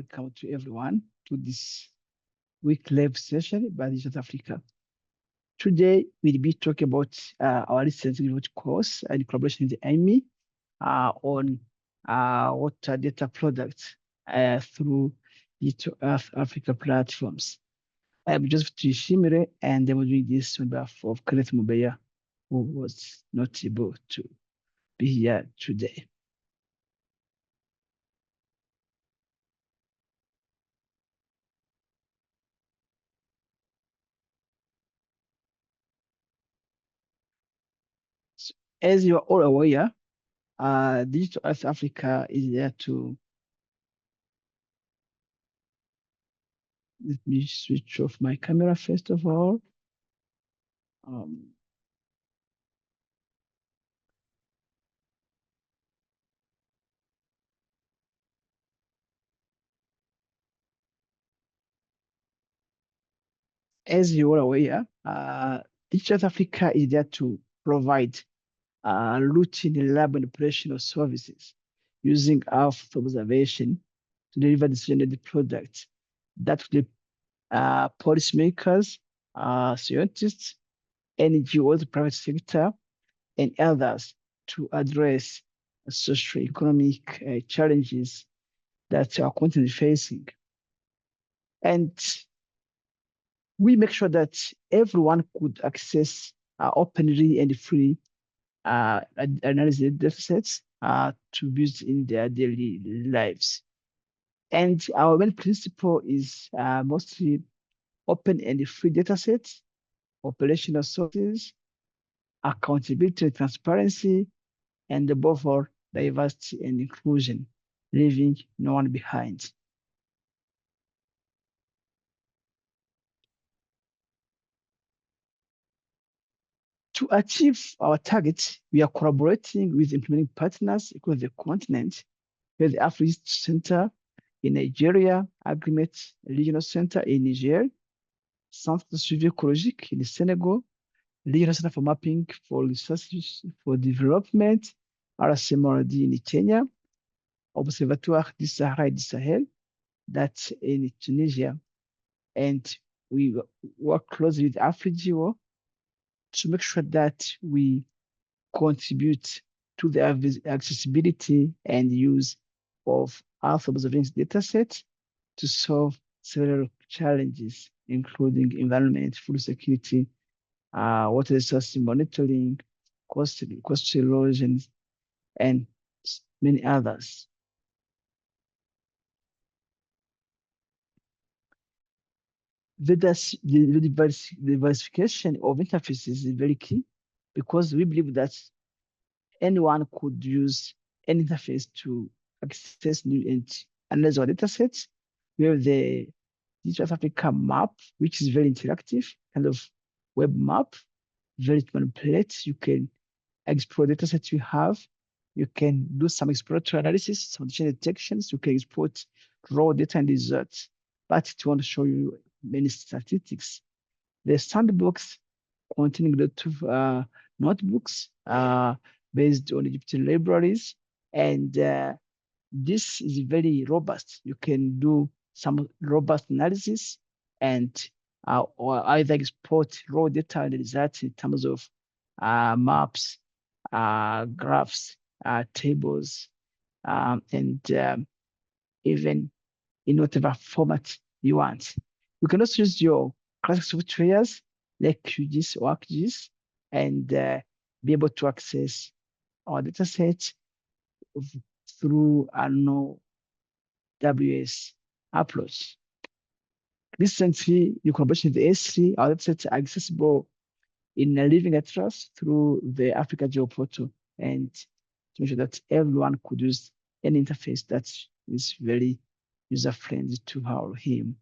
welcome to everyone to this week live session by Digital Africa. Today, we'll be talking about our recent remote course in collaboration with the IWMI on water data products through Digital Earth Africa platforms. I'm Joseph Tuyishimire, and I'm doing this on behalf of Kenneth Mubeya, who was not able to be here today. So, as you are all aware, Digital Earth Africa is there to, let me switch off my camera first of all. As you are aware, Digital Earth Africa is there to provide routine, reliable, and operational services using Earth observation to deliver decision-ready products that will policymakers, scientists, NGOs, private sector, and others to address socio-economic challenges that our continent is facing. And we make sure that everyone could access openly and free analysis data sets to use in their daily lives. And our main principle is mostly open and free data sets, operational sources, accountability and transparency, and above all, diversity and inclusion, leaving no one behind. To achieve our targets, we are collaborating with implementing partners across the continent. We have the Africa Center in Nigeria, Agreement Regional Center in Niger, Centre de Suivi Écologique in Senegal, Regional Center for Mapping for Resources for Development, RCMRD in Kenya, Observatoire du Sahara et du Sahel, that's in Tunisia. And we work closely with AfriGeo to make sure that we contribute to the accessibility and use of Earth observation datasets to solve several challenges, including environment, food security, water resource monitoring, cost erosion, and many others. The diversification of interfaces is very key because we believe that anyone could use any interface to access new and analyze our data sets. We have the Digital Earth Africa map, which is very interactive, kind of web map, very to manipulate. You can explore data sets you have. You can do some exploratory analysis, some detections. You can export raw data and results. But it want to show you many statistics. The sandbox containing a lot of notebooks based on Egyptian libraries. And this is very robust. You can do some robust analysis and or either export raw data and results in terms of maps, graphs, tables, and even in whatever format you want. You can also use your classic softwares like QGIS or ArcGIS and be able to access our data sets through a no WS approach. Recently, in collaboration with the S3, our data sets are accessible in a living atlas through the Africa Geo portal, and to make sure that everyone could use an interface that is very user-friendly to her or him.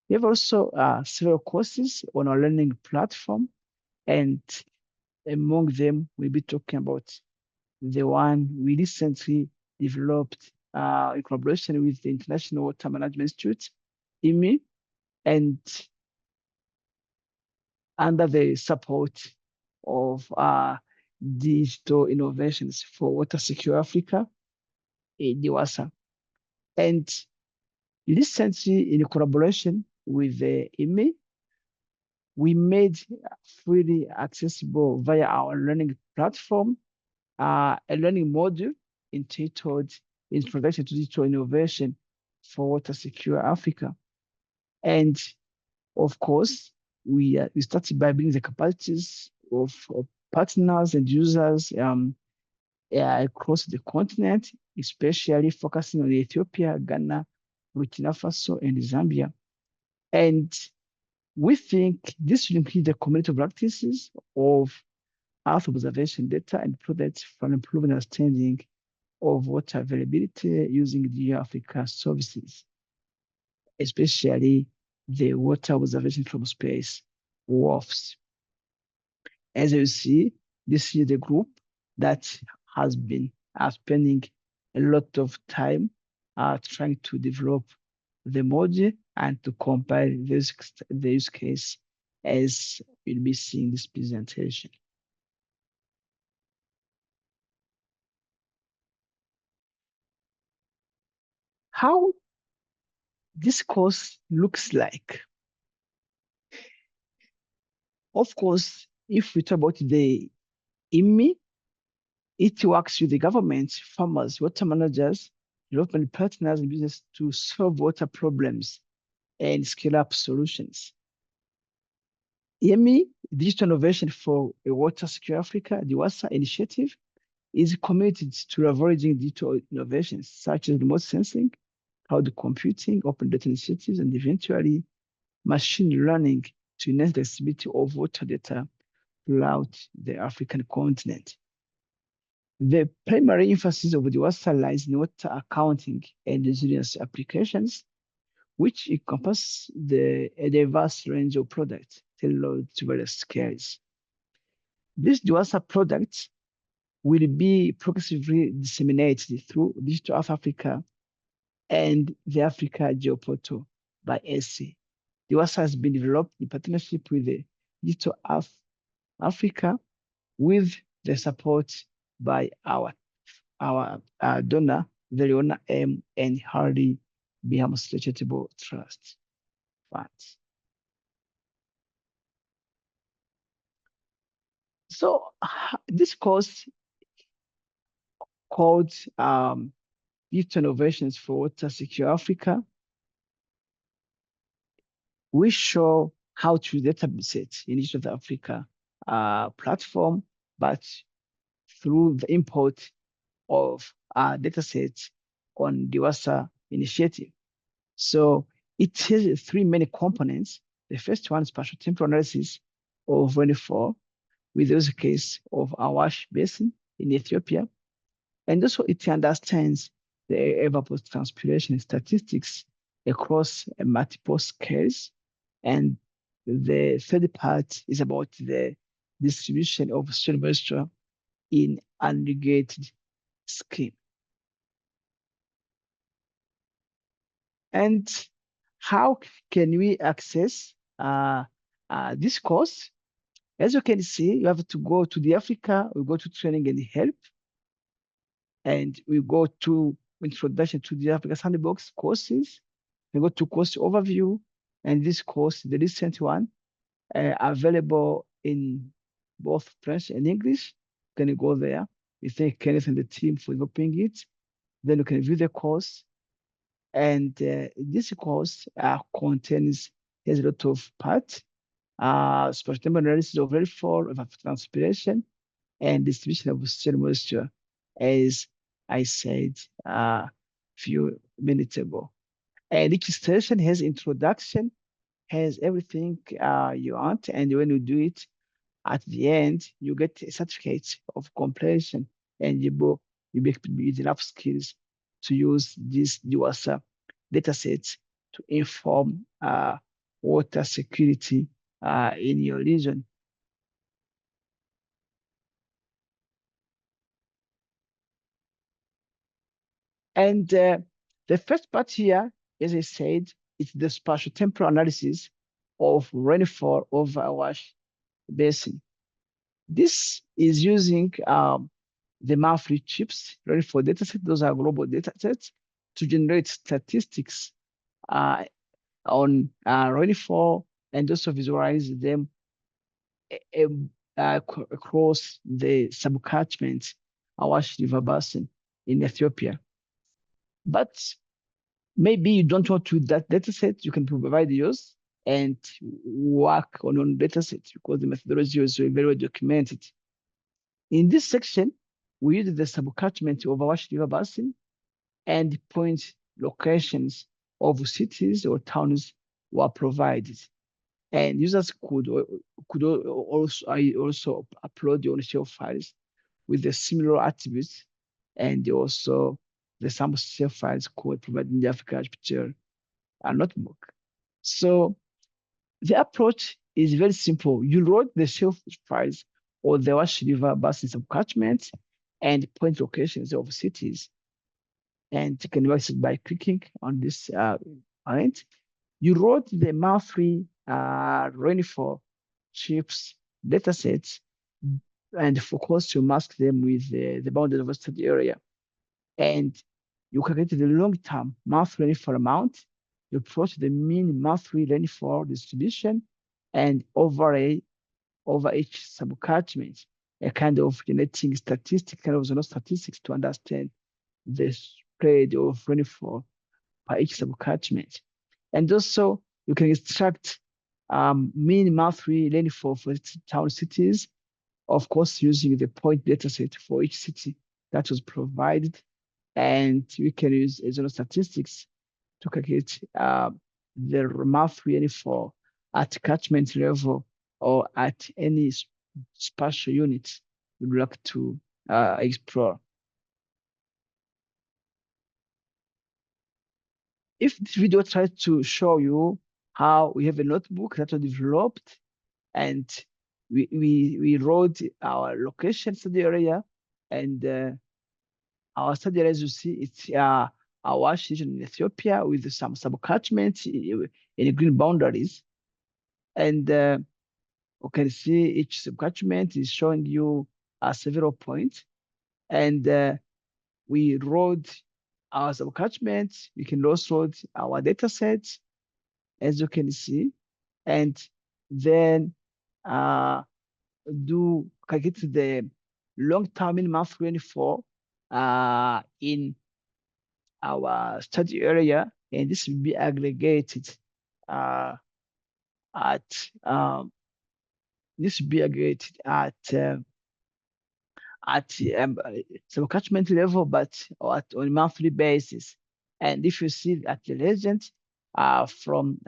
We have also several courses on our learning platform, and among them, we'll be talking about the one we recently developed in collaboration with the International Water Management Institute, IWMI, and under the support of Digital Innovations for Water Secure Africa, DIWASA. And Recently, in collaboration with the IWMI, we made freely accessible via our learning platform a learning module entitled Introduction to Digital Innovation for Water Secure Africa. And of course, we started by building the capacities of partners and users across the continent, especially focusing on Ethiopia, Ghana, Burkina Faso, and Zambia. And we think this will include the community practices of Earth observation data and products for improving understanding of water availability using the Africa services, especially the water observation from space, WAFs. As you see, this is the group that has been spending a lot of time trying to develop the module and to compile the use case as we'll be seeing this presentation. How this course looks like. Of course, if we talk about the IWMI, it works with the government, farmers, water managers, development partners, and business to solve water problems and scale up solutions. IWMI, Digital Innovation for a Water Secure Africa, DIWASA initiative, is committed to leveraging digital innovations such as remote sensing, cloud computing, open data initiatives, and eventually machine learning to enhance the accessibility of water data throughout the African continent. The primary emphasis of the DIWASA lies in water accounting and resilience applications, which encompass a diverse range of products tailored to various scales. These DIWASA products will be progressively disseminated through Digital Earth Africa and the Africa Geoportal by ESI. DIWASA has been developed in partnership with the Digital Earth Africa with the support by our donor, the Leona M. and Hardy Bihamus Charitable Trust funds. So this course called Digital Innovations for Water Secure Africa, we show how to datasets in Digital Earth Africa platform, but through the import of datasets on DIWASA initiative. So it has three main components. The first one is spatial temporal analysis of rainfall with the use case of Awash Basin in Ethiopia. And also it understands the evapotranspiration statistics across multiple scales. And the third part is about the distribution of soil moisture in irrigated scheme. And how can we access this course? As you can see, you have to go to the Africa, we go to training and help, and we go to introduction to the Africa Sandbox courses. We go to course overview, and this course, the recent one, available in both French and English. You can go there. We thank Kenneth and the team for developing it. Then you can view the course. And this course has a lot of parts, spatial temporal analysis of rainfall, evapotranspiration, and distribution of soil moisture, as I said a few minutes ago. And each station has introduction, has everything you want, and when you do it, at the end, you get a certificate of completion, and you be enough skills to use these DIWASA datasets to inform water security in your region. And the first part here, as I said, is the spatial temporal analysis of rainfall over Awash Basin. This is using the monthly chips rainfall dataset. Those are global datasets to generate statistics on rainfall, and also visualize them across the subcatchment Awash River Basin in Ethiopia. But maybe you don't want to that data set, you can provide yours and work on data sets because the methodology is very well documented. In this section, we use the subcatchment of Awash River Basin and point locations of cities or towns were provided. And users could also upload their own shell files with the similar attributes, and also the sample shell files could provide in the Africa picture notebook. So the approach is very simple. You load the shell files or the Wash River Basin subcatchment and point locations of cities, and you can access by clicking on this point. You wrote the monthly rainfall chips datasets and focus to mask them with the bounded of a study area. And you calculate the long-term monthly rainfall amount. You plot the mean monthly rainfall distribution and overlay over each subcatchment, a kind of generating statistics, kind of zone statistics to understand the spread of rainfall by each subcatchment. And also, you can extract mean monthly rainfall for town cities, of course, using the point dataset for each city that was provided. And we can use zone statistics to calculate the monthly rainfall at catchment level or at any spatial unit you'd like to explore. If this video tries to show you how we have a notebook that was developed and we wrote our location study area, and our study area, as you see, it's our Awash region in Ethiopia with some subcatchments in green boundaries. And you can see each subcatchment is showing you several points. And we wrote our subcatchments. We can also wrote our data sets, as you can see, and then do calculate the long-term in month rainfall in our study area, and this will be aggregated at this will be aggregated at subcatchment level, but on a monthly basis. And if you see at the legend from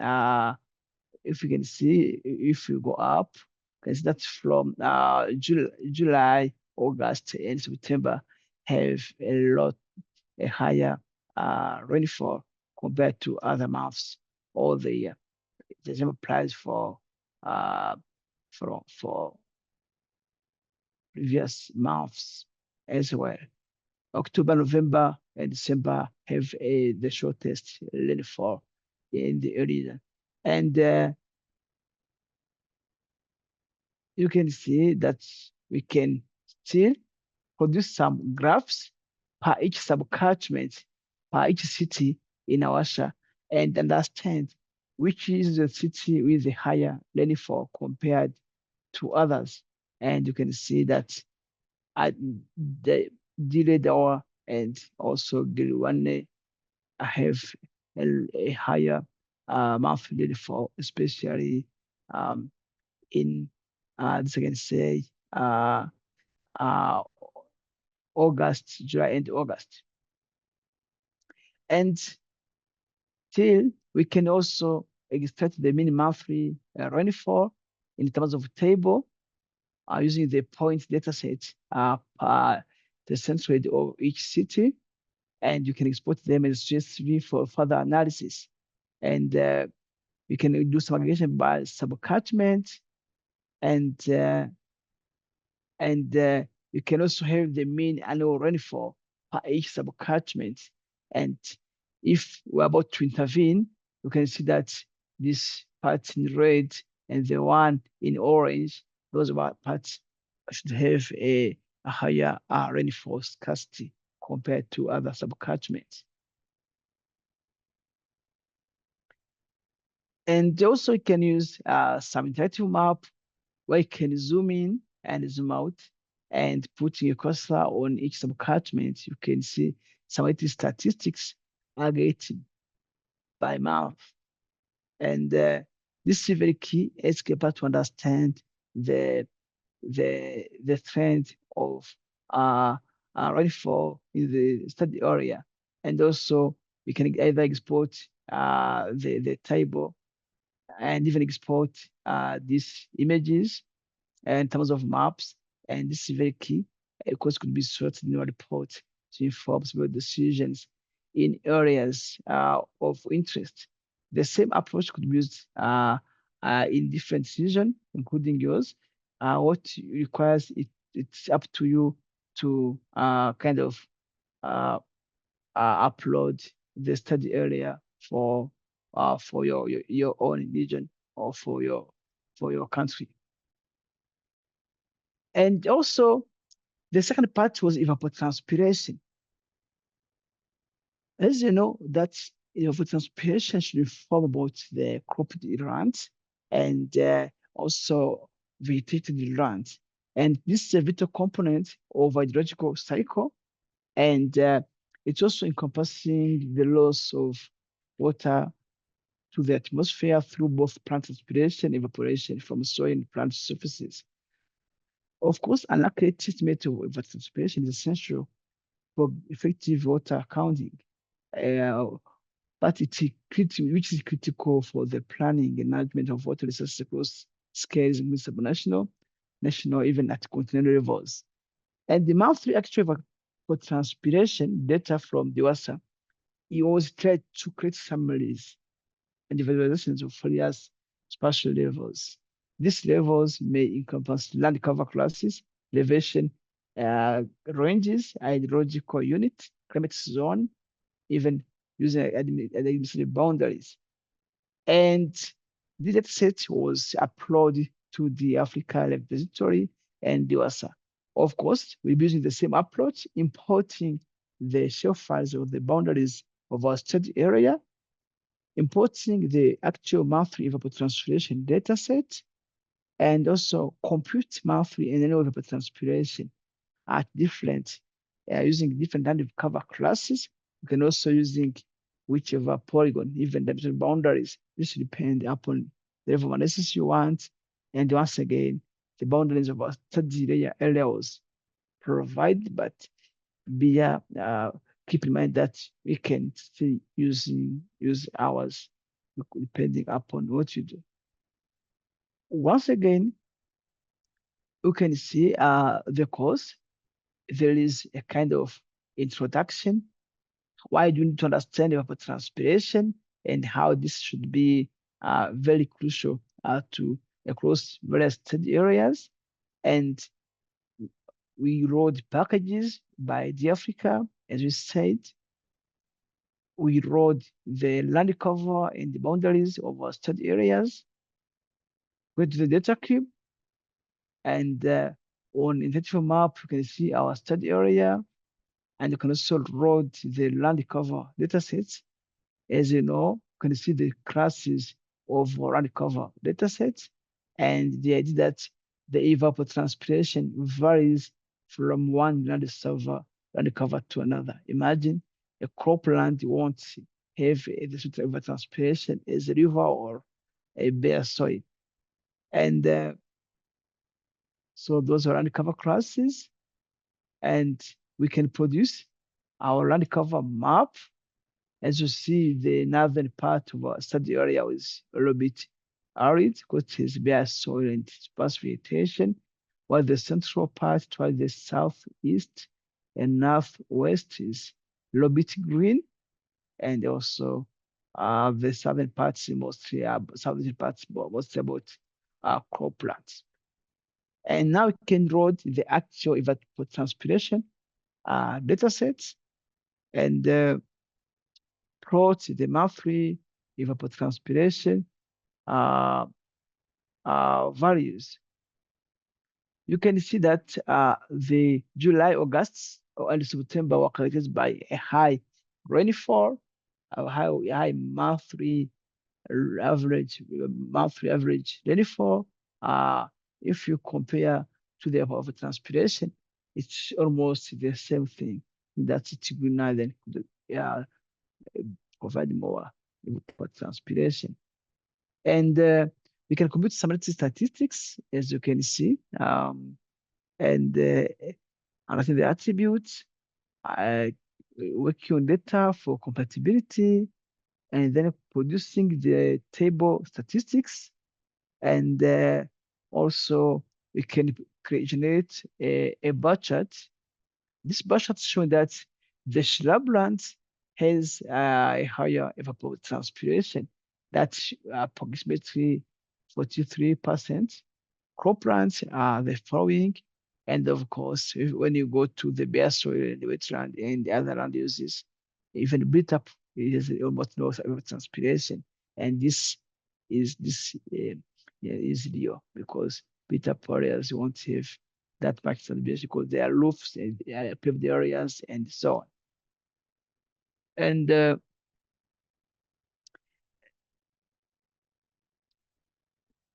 if you can see, if you go up, because that's from July, August, and September have a higher rainfall compared to other months all the year. The same applies for previous months as well. October, November, and December have the shortest rainfall in the region. And you can see that we can still produce some graphs per each subcatchment, per each city in Awasha, and understand which is the city with the higher rainfall compared to others. And you can see that at the Diledawa and also Gilwane have a higher monthly rainfall, especially in this I can say August, July, and August. And still, we can also extract the mean monthly rainfall in terms of table using the point dataset the census of each city, and you can export them as CSV for further analysis. And we can do some aggregation by subcatchment, and you can also have the mean annual rainfall per each subcatchment. And if we're about to intervene, you can see that this part in red and the one in orange, those parts should have a higher rainfall scarcity compared to other subcatchments. And also you can use some interactive map where you can zoom in and zoom out, and putting a cursor on each subcatchment, you can see some of the statistics aggregated by map. And this is very key as capable to understand the trend of rainfall in the study area. And also we can either export the table and even export these images in terms of maps. And this is very key because it could be sorted in a report to inform about decisions in areas of interest. The same approach could be used in different decisions, including yours. What requires it's up to you to kind of uh, upload the study area for your own region or for your country. And also, the second part was evapotranspiration. As you know, that evapotranspiration should inform about the cropped lands and also vegetated lands. And this is a vital component of hydrological cycle, and it's also encompassing the loss of water to the atmosphere through both plant transpiration and evaporation from soil and plant surfaces. Of course, an accurate estimate of evapotranspiration is essential for effective water accounting, uh, but which is critical for the planning and management of water resources across scales with subnational, national, even at continental levels. And the monthly actual evapotranspiration data from DIWASA, it was tried to create summaries and visualizations of various spatial levels. These levels may encompass land cover classes, elevation ranges, hydrological unit, climate zone, even using administrative boundaries. And the dataset was uploaded to the Africa Repository and DIWASA. Of course, we're using the same approach, importing the shelf files of the boundaries of our study area, importing the actual monthly evapotranspiration dataset, and also compute monthly and annual evapotranspiration at different, using different land cover classes. You can also using whichever polygon, even the boundaries. This depend upon the level of analysis you want. And once again, the boundaries of our study area was provided, but be keep in mind that we can still use ours depending upon what you do. Once again, you can see the course. There is a kind of introduction. Why do you need to understand evapotranspiration and how this should be very crucial to across various study areas. And we wrote packages by the Africa, as we said. We wrote the land cover and the boundaries of our study areas. Go to the data cube, and on interactive map, you can see our study area, and you can also load the land cover datasets. As you know, you can see the classes of land cover datasets, and the idea that the evapotranspiration varies from one land cover to another. Imagine a cropland won't have the sort of evapotranspiration as a river or a bare soil. And so those are land cover classes, and we can produce our land cover map. As you see, the northern part of our study area is a little bit arid because it has bare soil and sparse vegetation, while the central part towards the southeast and northwest is a little bit green, and also the southern parts mostly southern parts mostly about croplands. And now we can load the actual evapotranspiration data sets and plot the monthly evapotranspiration values. You can see that the July, August, and September were characterized by a high rainfall, a high monthly average monthly average rainfall. If you compare to the evapotranspiration, it's almost the same thing. That it will not then provide more evapotranspiration. And we can compute some statistics, as you can see. And analyzing the attributes, working on data for compatibility, and then producing the table statistics. And also we can generate a bar chart. This bar chart showing that the shrubland has a higher evapotranspiration. That's approximately 43%. Croplands are the following. And of course, when you go to the bare soil and the wetland and the other land uses, even built up is almost no transpiration. And this is real because built up areas won't have that much transpiration because they are roofs and paved areas and so on. And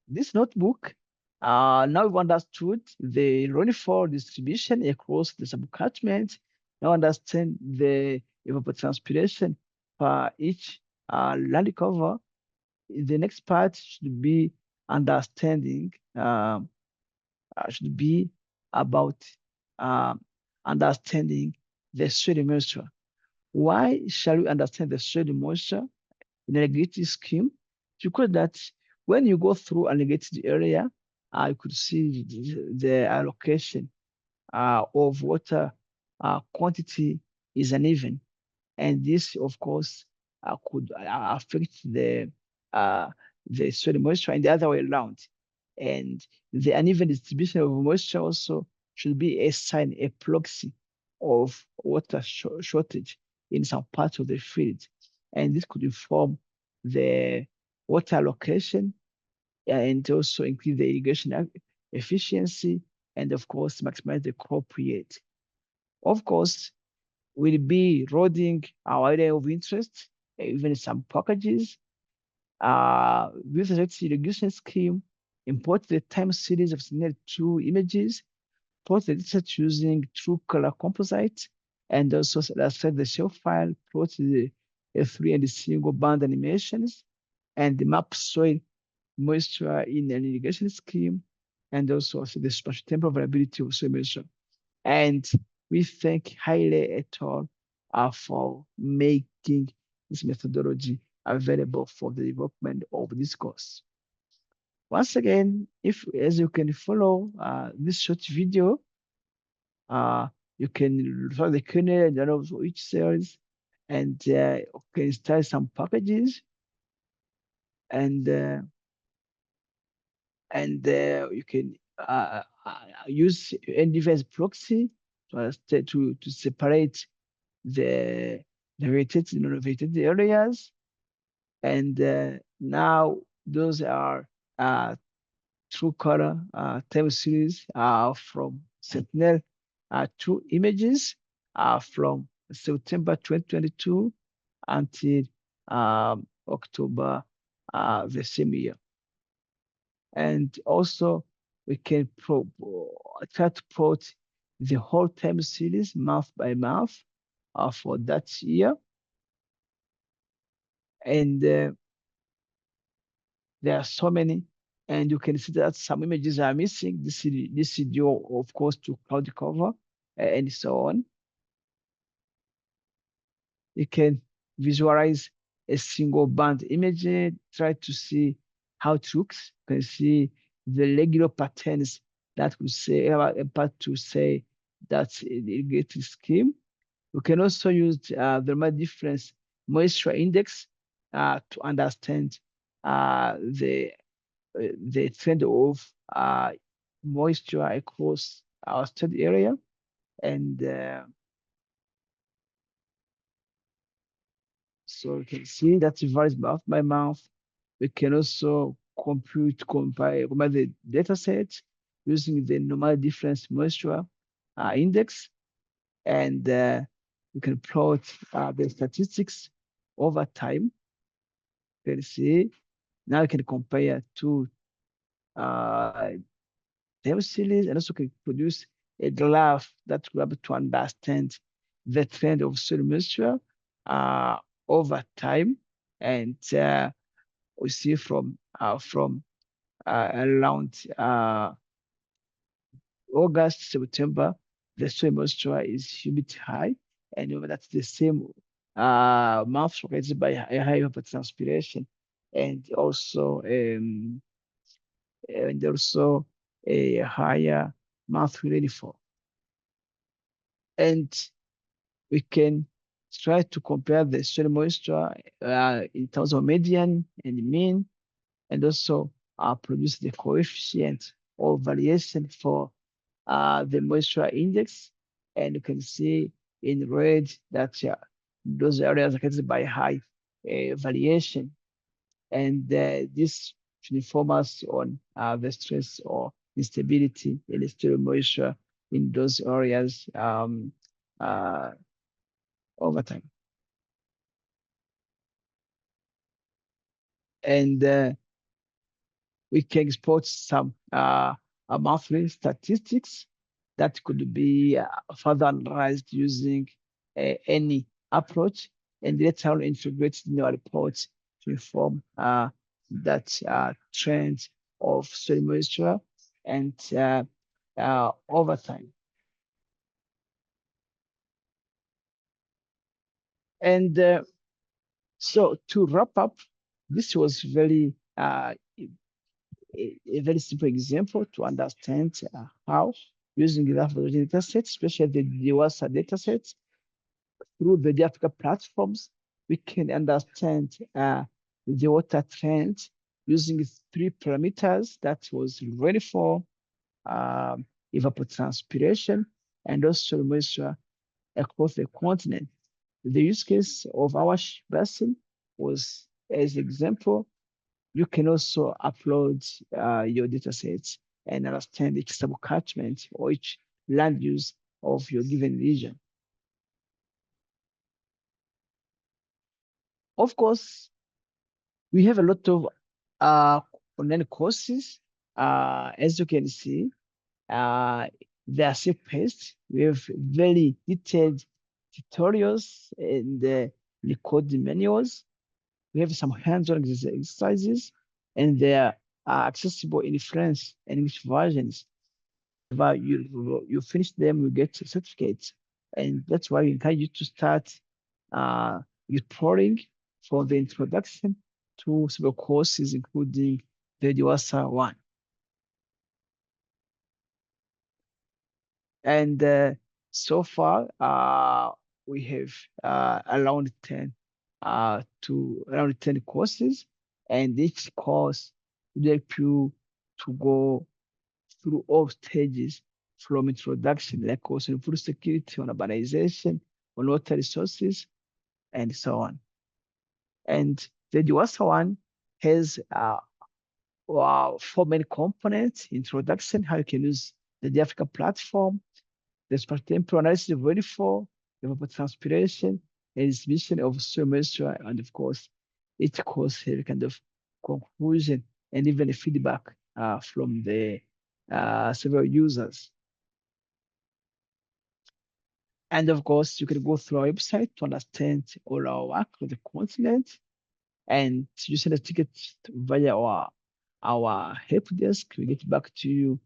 this notebook, now we've understood the rainfall distribution across the subcatchment. Now understand the evapotranspiration for each land cover. The next part should be understanding, should be about um, understanding the soil moisture. Why shall we understand the soil moisture in a irrigated scheme? Because that when you go through an irrigated area, you could see the allocation of water quantity is uneven. And this, of course, could affect uh, the soil moisture and the other way around. And the uneven distribution of moisture also should be a sign, a proxy of water shortage in some parts of the field. And this could inform the water allocation and also increase the irrigation efficiency and, of course, maximize the crop yield. Of course, will be eroding our area of interest, even some packages. With the irrigation scheme, import the time series of scenario 2 images, plot the data using true color composite, and also set the shell file, plot the F3 and the single band animations, and the map soil moisture in an irrigation scheme, and also the spatial temporal variability of soil moisture. And we thank Haile et al. For making this methodology available for the development of this course. Once again, if as you can follow this short video, you can follow the kernel and also each cells, and can install some packages, and you can use NDVS proxy to separate the vegetated and non-vegetated areas. And now those are true color time series from Sentinel 2 images from September 2022 until October the same year. And also we can try to plot the whole time series month by month for that year. And there are so many, and you can see that some images are missing. This is due, of course, to cloud cover and so on. You can visualize a single band image, try to see how it looks. You can see the regular patterns that will say about to say that's an irrigated scheme. We can also use the difference moisture index to understand the trend of moisture across our study area. And so you can see that it varies mouth by mouth. We can also compile the data set using the normal difference moisture index. And you can plot the statistics over time. You can see Now you can compare two time series and also can produce a graph that will be able to understand the trend of soil moisture uh, over time. And we see from around August, September, the soil moisture is a bit high, and that's the same month raised by a high evapotranspiration, and also um, and also a higher monthly rainfall. And we can try to compare the soil moisture in terms of median and mean, and also produce the coefficient or variation for the moisture index. And you can see in red that those areas are affected by high variation. And this should inform us on the stress or instability in the soil moisture in those areas uh, over time. And we can export some monthly statistics that could be further analyzed using any approach, and later on integrated in our reports to inform that trend of soil moisture and over time. And so to wrap up, this was very a very simple example to understand how using the data sets, especially the DIWASA data sets, through the Africa platforms, we can understand the water trends using three parameters that was rainfall, um, evapotranspiration, and also moisture across the continent. The use case of our basin was, as example, you can also upload your data sets and understand each subcatchment or each land use of your given region. Of course, we have a lot of online courses. As you can see, uh, they are self-paced. We have very detailed tutorials and recorded manuals. We have some hands-on exercises, and they are accessible in French and English versions. But you finish them, you get certificates, and that's why we encourage you to start your touring for the introduction to several courses, including the DIWASA one. And so far, we have around 10 to around 10 courses, and each course will help you to go through all stages from introduction, like also food security, on urbanization, on water resources, and so on. And the DIWASA one has four main components: introduction, how you can use the Africa platform, the spatial temporal analysis of rainfall, evapotranspiration, and distribution of soil moisture, and of course, each course has a kind of conclusion and even a feedback from the several users. And of course, you can go through our website to understand all our work on the continent, and you send a ticket via our help desk. We get back to you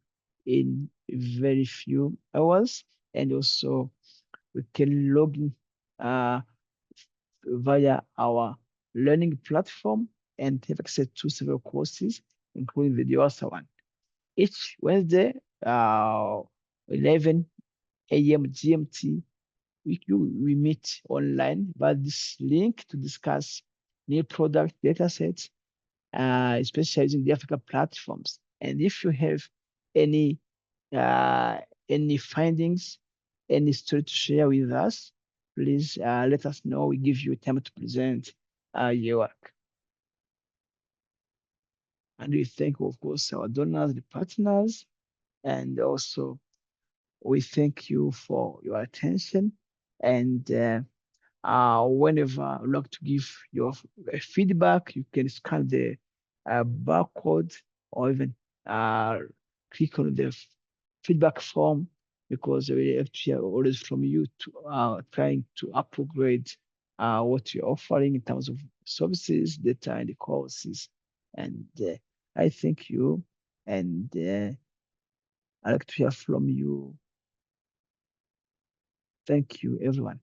in very few hours, and also we can log in via our learning platform and have access to several courses, including the DIWASA one. Each Wednesday, 11 a.m. GMT, we meet online by this link to discuss new product data sets, especially using the Africa platforms. And if you have any uh, any findings, any story to share with us, please let us know. We give you time to present your work. And we thank, of course, our donors, the partners, and also we thank you for your attention. And whenever you like to give your feedback, you can scan the a barcode or even click on the feedback form, because we have to hear orders from you to trying to upgrade what you're offering in terms of services, data, and courses. And I thank you, and I'd like to hear from you. Thank you, everyone.